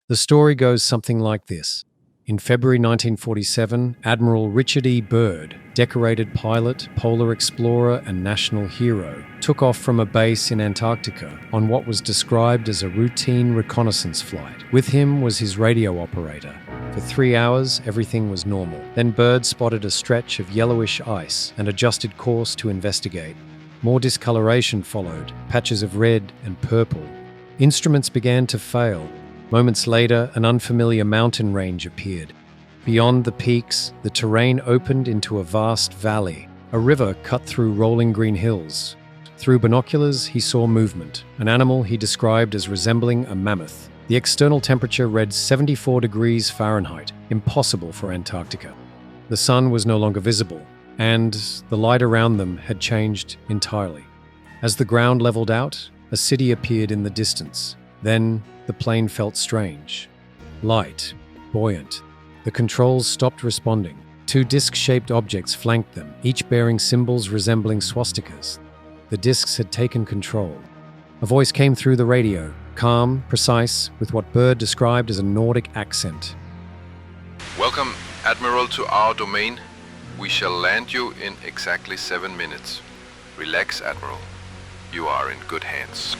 The story goes something like this. In February 1947, Admiral Richard E. Byrd, decorated pilot, polar explorer, and national hero, took off from a base in Antarctica on what was described as a routine reconnaissance flight. With him was his radio operator. For 3 hours, everything was normal. Then Byrd spotted a stretch of yellowish ice and adjusted course to investigate. More discoloration followed, patches of red and purple. Instruments began to fail. Moments later, an unfamiliar mountain range appeared. Beyond the peaks, the terrain opened into a vast valley. A river cut through rolling green hills. Through binoculars, he saw movement, an animal he described as resembling a mammoth. The external temperature read 74 degrees Fahrenheit, impossible for Antarctica. The sun was no longer visible, and the light around them had changed entirely. As the ground leveled out, a city appeared in the distance. Then, the plane felt strange. Light, buoyant. The controls stopped responding. 2 disc-shaped objects flanked them, each bearing symbols resembling swastikas. The discs had taken control. A voice came through the radio, calm, precise, with what Byrd described as a Nordic accent. Welcome, Admiral, to our domain. We shall land you in exactly 7 minutes. Relax, Admiral. You are in good hands.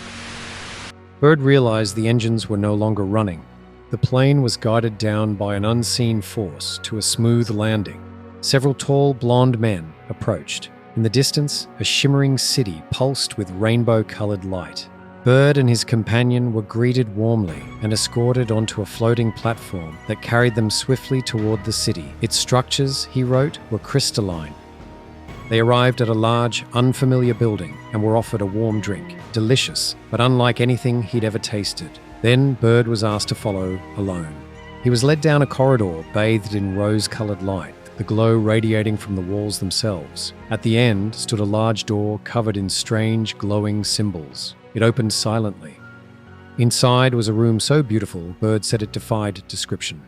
Byrd realized the engines were no longer running. The plane was guided down by an unseen force to a smooth landing. Several tall, blonde men approached. In the distance, a shimmering city pulsed with rainbow-colored light. Byrd and his companion were greeted warmly and escorted onto a floating platform that carried them swiftly toward the city. Its structures, he wrote, were crystalline. They arrived at a large, unfamiliar building and were offered a warm drink. Delicious, but unlike anything he'd ever tasted. Then Byrd was asked to follow alone. He was led down a corridor bathed in rose-colored light, the glow radiating from the walls themselves. At the end stood a large door covered in strange, glowing symbols. It opened silently. Inside was a room so beautiful, Byrd said it defied description.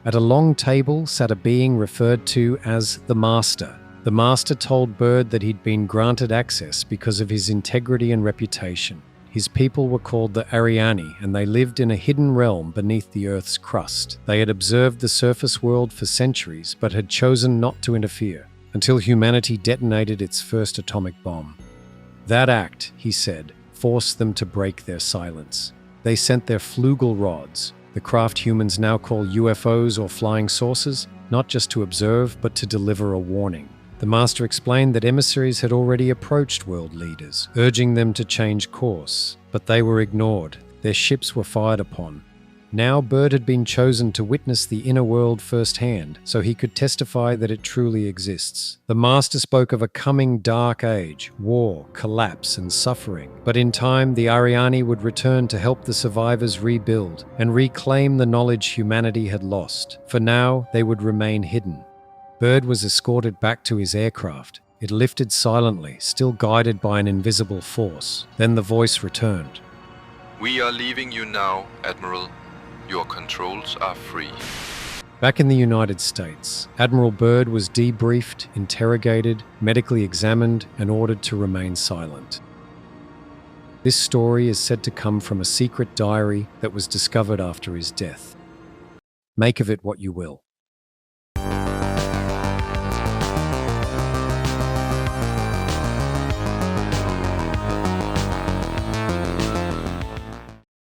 At a long table sat a being referred to as the Master. The Master told Byrd that he'd been granted access because of his integrity and reputation. His people were called the Ariani, and they lived in a hidden realm beneath the Earth's crust. They had observed the surface world for centuries, but had chosen not to interfere, until humanity detonated its first atomic bomb. That act, he said, forced them to break their silence. They sent their flugel rods, the craft humans now call UFOs or flying saucers, not just to observe, but to deliver a warning. The Master explained that emissaries had already approached world leaders, urging them to change course, but they were ignored. Their ships were fired upon. Now Byrd had been chosen to witness the inner world firsthand, so he could testify that it truly exists. The Master spoke of a coming dark age, war, collapse, and suffering. But in time, the Ariani would return to help the survivors rebuild and reclaim the knowledge humanity had lost. For now, they would remain hidden. Byrd was escorted back to his aircraft. It lifted silently, still guided by an invisible force. Then the voice returned. We are leaving you now, Admiral. Your controls are free. Back in the United States, Admiral Byrd was debriefed, interrogated, medically examined, and ordered to remain silent. This story is said to come from a secret diary that was discovered after his death. Make of it what you will.